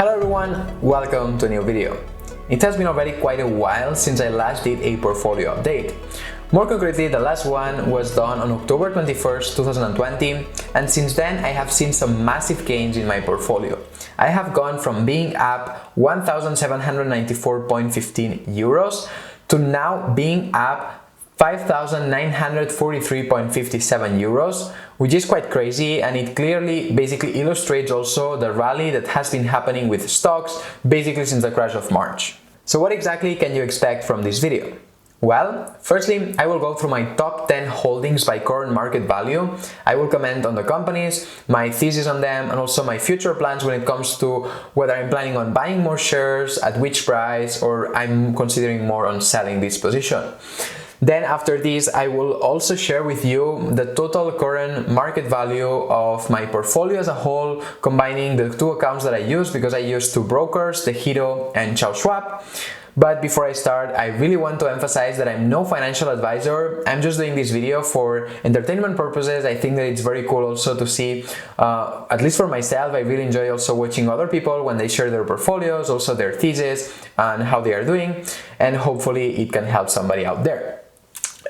Hello everyone, welcome to a new video. It has been already quite a while since I last did a portfolio update. More concretely, the last one was done on October 21st, 2020, and since then I have seen some massive gains in my portfolio. I have gone from being up 1,794.15 euros to now being up 5,943.57 euros, which is quite crazy, and it clearly basically illustrates also the rally that has been happening with stocks basically since the crash of March. So what exactly can you expect from this video? Well, firstly, I will go through my top 10 holdings by current market value. I will comment on the companies, my thesis on them, and also my future plans when it comes to whether I'm planning on buying more shares, at which price, or I'm considering more on selling this position. Then after this, I will also share with you the total current market value of my portfolio as a whole, combining the two accounts that I use, because I use two brokers, Degiro and Charles Schwab. But before I start, I really want to emphasize that I'm no financial advisor. I'm just doing this video for entertainment purposes. I think that it's very cool also to see, at least for myself, I really enjoy also watching other people when they share their portfolios, also their thesis and how they are doing, and hopefully it can help somebody out there.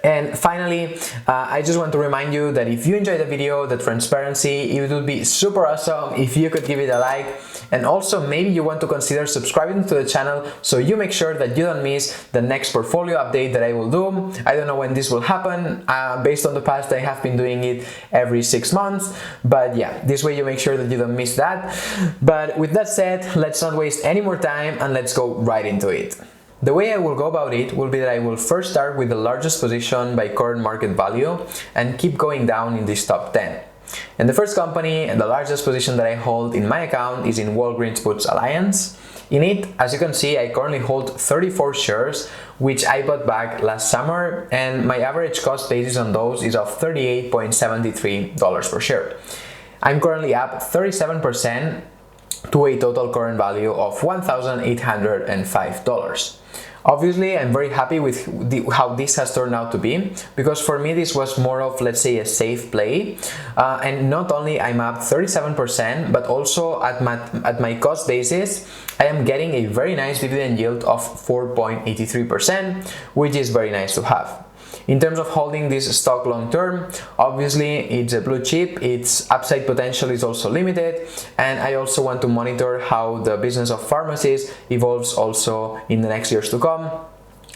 And finally, I just want to remind you that if you enjoyed the video, the transparency, it would be super awesome if you could give it a like. And also maybe you want to consider subscribing to the channel so you make sure that you don't miss the next portfolio update that I will do. I don't know when this will happen. Based on the past, I have been doing it every 6 months. But yeah, this way you make sure that you don't miss that. But with that said, let's not waste any more time and let's go right into it. The way I will go about it will be that I will first start with the largest position by current market value and keep going down in this top 10. And the first company and the largest position that I hold in my account is in Walgreens Boots Alliance. In it, as you can see, I currently hold 34 shares, which I bought back last summer, and my average cost basis on those is of $38.73 per share. I'm currently up 37% to a total current value of $1,805. Obviously, I'm very happy with how this has turned out to be, because for me this was more of, let's say, a safe play, and not only I'm up 37%, but also at my cost basis I am getting a very nice dividend yield of 4.83%, which is very nice to have. In terms of holding this stock long term, obviously it's a blue chip, its upside potential is also limited, and I also want to monitor how the business of pharmacies evolves also in the next years to come.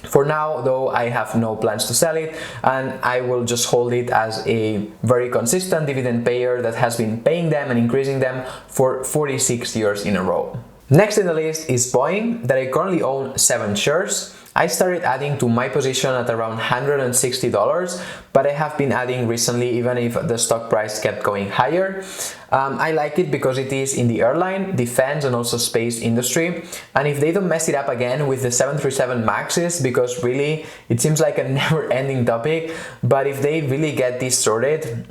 For now, though, I have no plans to sell it, and I will just hold it as a very consistent dividend payer that has been paying them and increasing them for 46 years in a row. Next in the list is Boeing, that I currently own 7 shares. I started adding to my position at around $160, but I have been adding recently even if the stock price kept going higher. I like it because it is in the airline, defense and also space industry, and if they don't mess it up again with the 737 MAXs, because really it seems like a never-ending topic, but if they really get this sorted,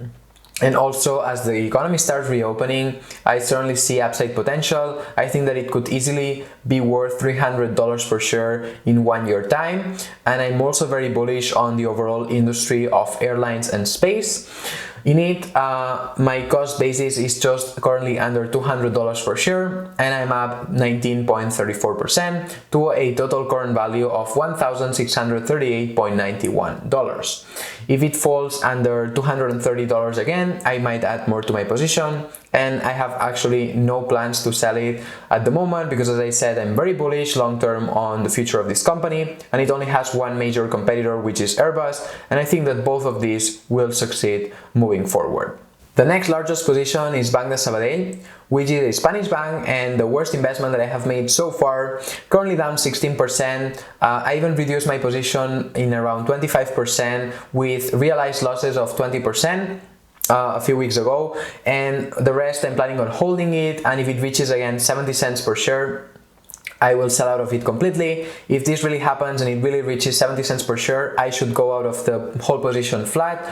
and also as the economy starts reopening, I certainly see upside potential. I think that it could easily be worth $300 per share in 1 year time, and I'm also very bullish on the overall industry of airlines and space. In it, my cost basis is just currently under $200 per share, and I'm up 19.34% to a total current value of $1,638.91. If it falls under $230 again, I might add more to my position, and I have actually no plans to sell it at the moment because, as I said, I'm very bullish long term on the future of this company, and it only has one major competitor, which is Airbus, and I think that both of these will succeed moving forward. The next largest position is Banc de Sabadell, which is a Spanish bank and the worst investment that I have made so far, currently down 16%. I even reduced my position in around 25% with realized losses of 20%. A few weeks ago, and the rest I'm planning on holding it, and if it reaches again 70 cents per share, I will sell out of it completely. If this really happens and it really reaches 70 cents per share, I should go out of the whole position flat,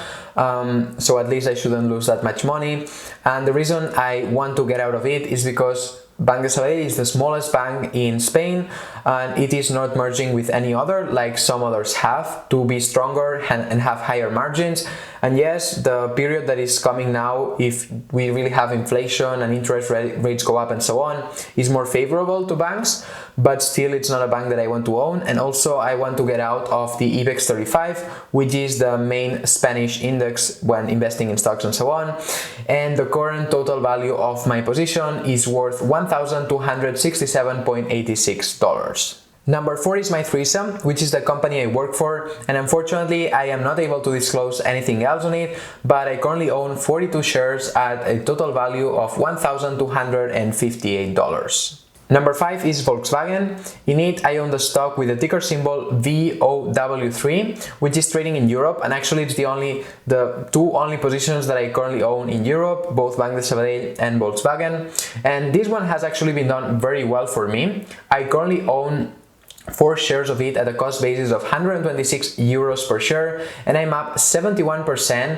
so at least I shouldn't lose that much money. And the reason I want to get out of it is because Bank de Sabadell is the smallest bank in Spain, and it is not merging with any other like some others have to be stronger and have higher margins. And yes, the period that is coming now, if we really have inflation and interest rates go up and so on, is more favorable to banks, but still it's not a bank that I want to own. And also I want to get out of the IBEX 35, which is the main Spanish index when investing in stocks and so on. And the current total value of my position is worth $1,267.86. Number 4 is my threesome, which is the company I work for, and unfortunately I am not able to disclose anything else on it, but I currently own 42 shares at a total value of $1,258. Number 5 is Volkswagen. In it, I own the stock with the ticker symbol VOW3, which is trading in Europe, and actually it's the two only positions that I currently own in Europe, both Bank de Sabadell and Volkswagen. And this one has actually been done very well for me. I currently own 4 shares of it at a cost basis of 126 euros per share, and I'm up 71%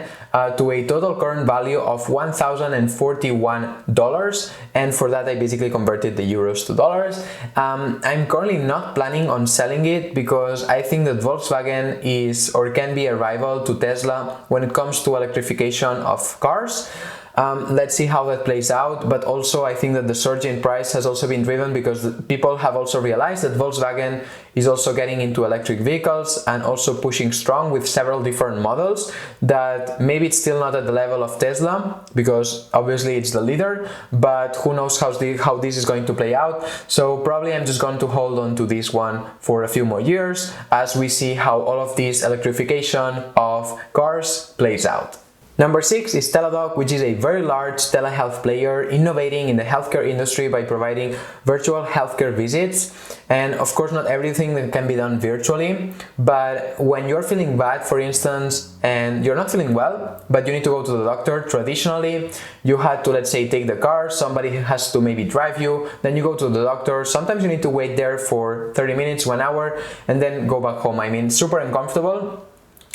to a total current value of $1,041, and for that I basically converted the euros to dollars. I'm currently not planning on selling it because I think that Volkswagen is or can be a rival to Tesla when it comes to electrification of cars. Let's see how that plays out, but also I think that the surge in price has also been driven because people have also realized that Volkswagen is also getting into electric vehicles and also pushing strong with several different models that maybe it's still not at the level of Tesla because obviously it's the leader, but who knows how this is going to play out. So probably I'm just going to hold on to this one for a few more years as we see how all of this electrification of cars plays out. Number 6 is Teladoc, which is a very large telehealth player innovating in the healthcare industry by providing virtual healthcare visits. And of course, not everything that can be done virtually, but when you're feeling bad, for instance, and you're not feeling well, but you need to go to the doctor, traditionally, you had to, let's say, take the car, somebody has to maybe drive you, then you go to the doctor, sometimes you need to wait there for 30 minutes, 1 hour, and then go back home. I mean, super uncomfortable.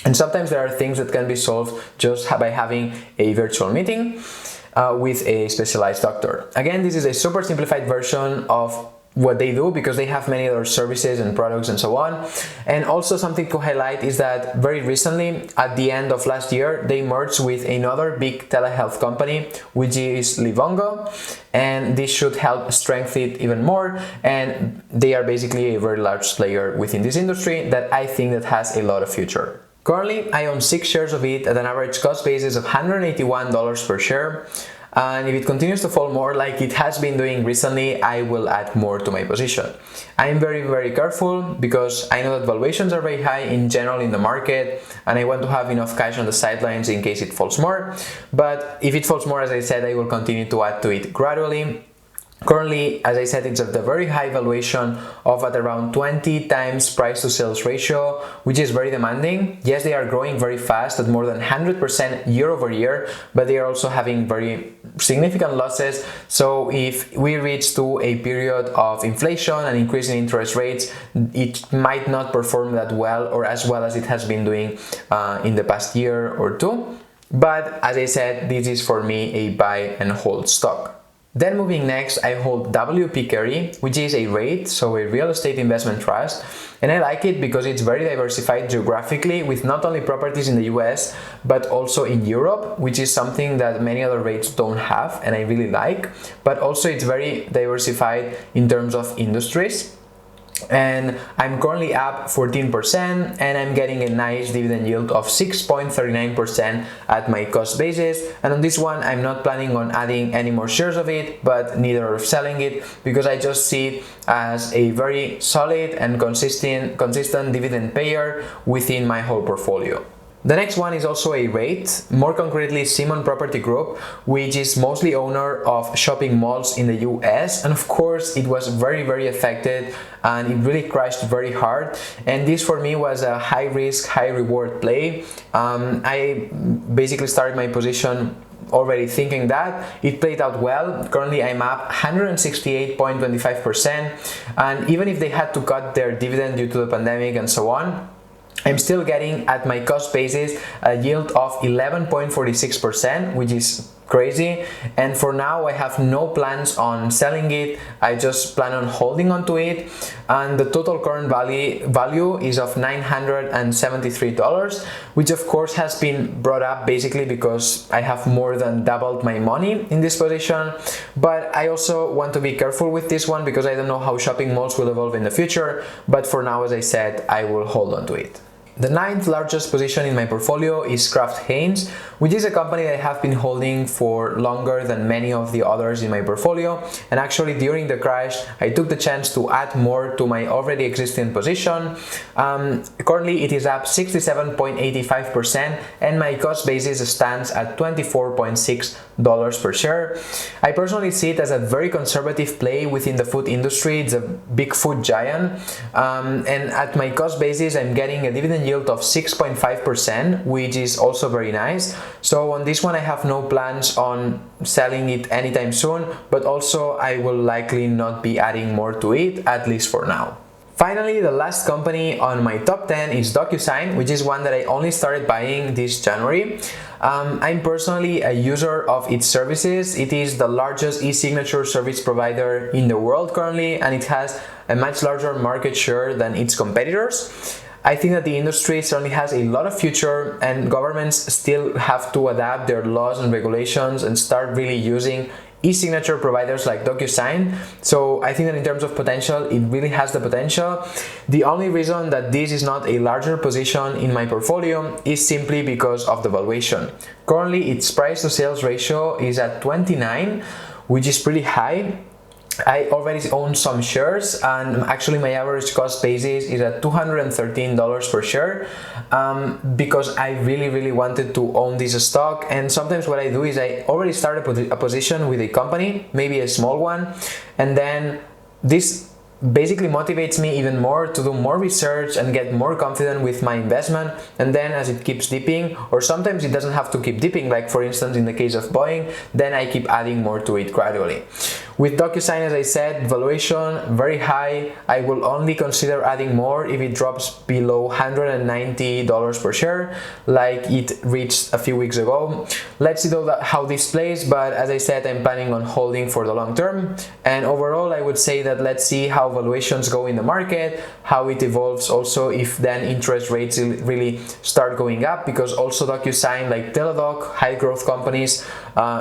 And sometimes there are things that can be solved just by having a virtual meeting with a specialized doctor. Again, this is a super simplified version of what they do because they have many other services and products and so on. And also something to highlight is that very recently, at the end of last year, they merged with another big telehealth company, which is Livongo, and this should help strengthen it even more. And they are basically a very large player within this industry that I think that has a lot of future. Currently, I own 6 shares of it at an average cost basis of $181 per share. And if it continues to fall more like it has been doing recently, I will add more to my position. I am very, very careful because I know that valuations are very high in general in the market, and I want to have enough cash on the sidelines in case it falls more. But if it falls more, as I said, I will continue to add to it gradually. Currently, as I said, it's at the very high valuation of at around 20 times price to sales ratio, which is very demanding. Yes, they are growing very fast at more than 100% year over year, but they are also having very significant losses. So if we reach to a period of inflation and increasing interest rates, it might not perform that well or as well as it has been doing in the past year or two. But as I said, this is for me a buy and hold stock. Then moving next, I hold WP Carey, which is a REIT, so a real estate investment trust, and I like it because it's very diversified geographically with not only properties in the US but also in Europe, which is something that many other REITs don't have and I really like, but also it's very diversified in terms of industries. And I'm currently up 14% and I'm getting a nice dividend yield of 6.39% at my cost basis. And on this one, I'm not planning on adding any more shares of it, but neither of selling it because I just see it as a very solid and consistent dividend payer within my whole portfolio. The next one is also a REIT, more concretely Simon Property Group, which is mostly owner of shopping malls in the US, and of course it was very, very affected and it really crashed very hard, and this for me was a high risk, high reward play. I basically started my position already thinking that it played out well. Currently I'm up 168.25%, and even if they had to cut their dividend due to the pandemic and so on, I'm still getting at my cost basis a yield of 11.46%, which is crazy, and for now I have no plans on selling it. I just plan on holding onto it, and the total current value is of $973, which of course has been brought up basically because I have more than doubled my money in this position. But I also want to be careful with this one because I don't know how shopping malls will evolve in the future, but for now, as I said, I will hold on to it. The ninth largest position in my portfolio is Kraft Heinz, which is a company that I have been holding for longer than many of the others in my portfolio. And actually during the crash, I took the chance to add more to my already existing position. Currently it is up 67.85% and my cost basis stands at $24.6 per share. I personally see it as a very conservative play within the food industry. It's a big food giant. And at my cost basis, I'm getting a dividend yield of 6.5%, which is also very nice. So on this one, I have no plans on selling it anytime soon, but also I will likely not be adding more to it, at least for now. Finally, the last company on my top 10 is DocuSign, which is one that I only started buying this January. I'm personally a user of its services. It is the largest e-signature service provider in the world currently, and it has a much larger market share than its competitors. I think that the industry certainly has a lot of future, and governments still have to adapt their laws and regulations and start really using e-signature providers like DocuSign. So I think that in terms of potential, it really has the potential. The only reason that this is not a larger position in my portfolio is simply because of the valuation. Currently, its price to sales ratio is at 29, which is pretty high. I already own some shares, and actually my average cost basis is at $213 per share because I really wanted to own this stock. And sometimes what I do is I already start a position with a company, maybe a small one, and then this basically motivates me even more to do more research and get more confident with my investment. And then as it keeps dipping, or sometimes it doesn't have to keep dipping, like for instance in the case of Boeing, then I keep adding more to it gradually. With DocuSign, as I said, valuation very high. I will only consider adding more if it drops below $190 per share, like it reached a few weeks ago. Let's see how this plays, but as I said, I'm planning on holding for the long term. And overall, I would say that let's see how valuations go in the market, how it evolves also if then interest rates really start going up, because also DocuSign, like Teladoc, high growth companies,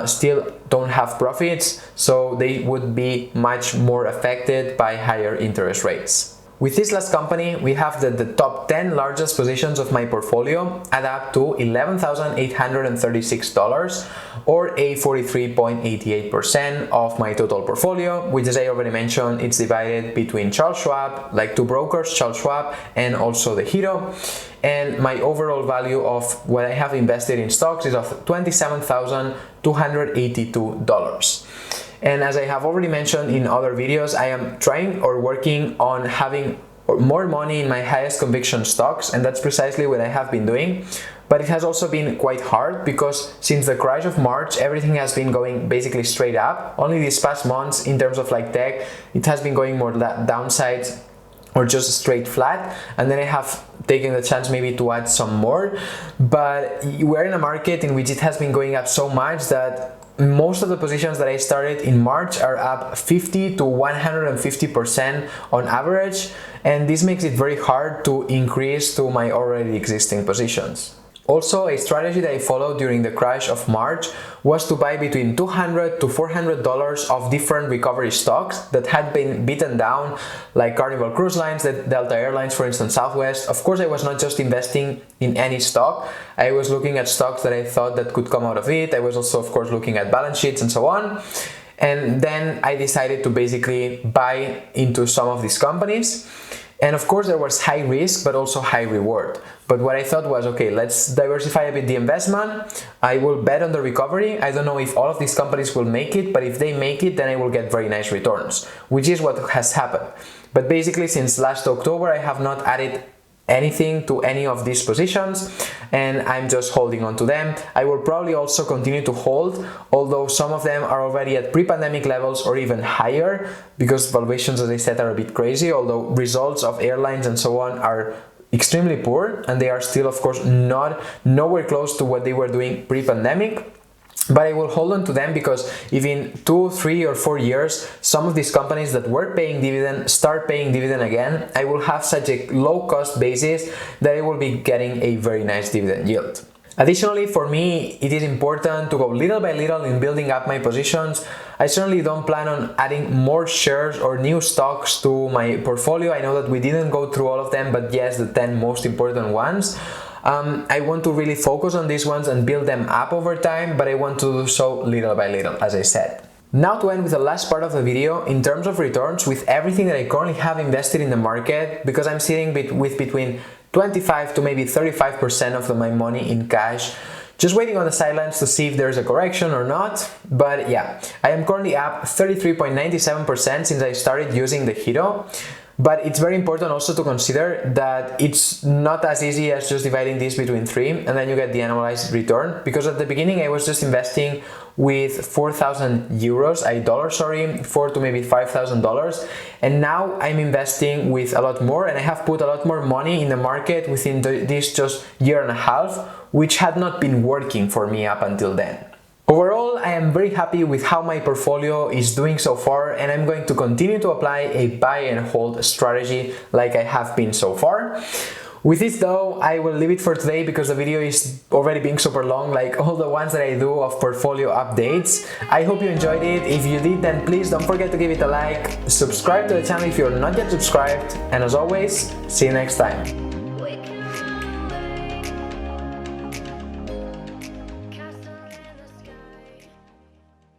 still don't have profits, so they would be much more affected by higher interest rates. With this last company, we have the top 10 largest positions of my portfolio add up to $11,836, or a 43.88% of my total portfolio, which, as I already mentioned, it's divided between Charles Schwab, like two brokers, Charles Schwab, and also Degiro. And my overall value of what I have invested in stocks is of $27,282. And as I have already mentioned in other videos, I am trying or working on having more money in my highest conviction stocks, and that's precisely what I have been doing. But it has also been quite hard because since the crash of March, everything has been going basically straight up. Only these past months, in terms of like tech, it has been going more downsides or just straight flat, and then I have taken the chance maybe to add some more. But we're in a market in which it has been going up so much that most of the positions that I started in March are up 50 to 150% on average, and this makes it very hard to increase to my already existing positions. Also, a strategy that I followed during the crash of March was to buy between $200 to $400 of different recovery stocks that had been beaten down, like Carnival Cruise Lines, Delta Airlines, for instance, Southwest. Of course, I was not just investing in any stock. I was looking at stocks that I thought that could come out of it. I was also, of course, looking at balance sheets and so on. And then I decided to basically buy into some of these companies. And of course, there was high risk, but also high reward. But what I thought was, okay, let's diversify a bit the investment. I will bet on the recovery. I don't know if all of these companies will make it, but if they make it, then I will get very nice returns, which is what has happened. But basically, since last October, I have not added anything to any of these positions, and I'm just holding on to them. I will probably also continue to hold, although some of them are already at pre-pandemic levels or even higher, because valuations, as I said, are a bit crazy, although results of airlines and so on are extremely poor, and they are still, of course, nowhere close to what they were doing pre-pandemic. but I will hold on to them because if in 2, 3 or 4 years some of these companies that were paying dividend start paying dividend again, I will have such a low cost basis that I will be getting a very nice dividend yield. Additionally, for me, it is important to go little by little in building up my positions. I certainly don't plan on adding more shares or new stocks to my portfolio. I know that we didn't go through all of them, but yes, the 10 most important ones. I want to really focus on these ones and build them up over time, but I want to do so little by little, as I said. Now to end with the last part of the video, in terms of returns, with everything that I currently have invested in the market, because I'm sitting with between 25 to maybe 35% of my money in cash, just waiting on the sidelines to see if there's a correction or not. But yeah, I am currently up 33.97% since I started using Degiro. But it's very important also to consider that it's not as easy as just dividing this between 3 and then you get the annualized return, because at the beginning I was just investing with 4,000 euros, $4 to maybe $5,000, and now I'm investing with a lot more, and I have put a lot more money in the market within this just year and a half, which had not been working for me up until then. Overall, I am very happy with how my portfolio is doing so far, and I'm going to continue to apply a buy and hold strategy like I have been so far. With this though, I will leave it for today because the video is already being super long, like all the ones that I do of portfolio updates. I hope you enjoyed it. If you did, then please don't forget to give it a like, subscribe to the channel if you're not yet subscribed, and as always, see you next time.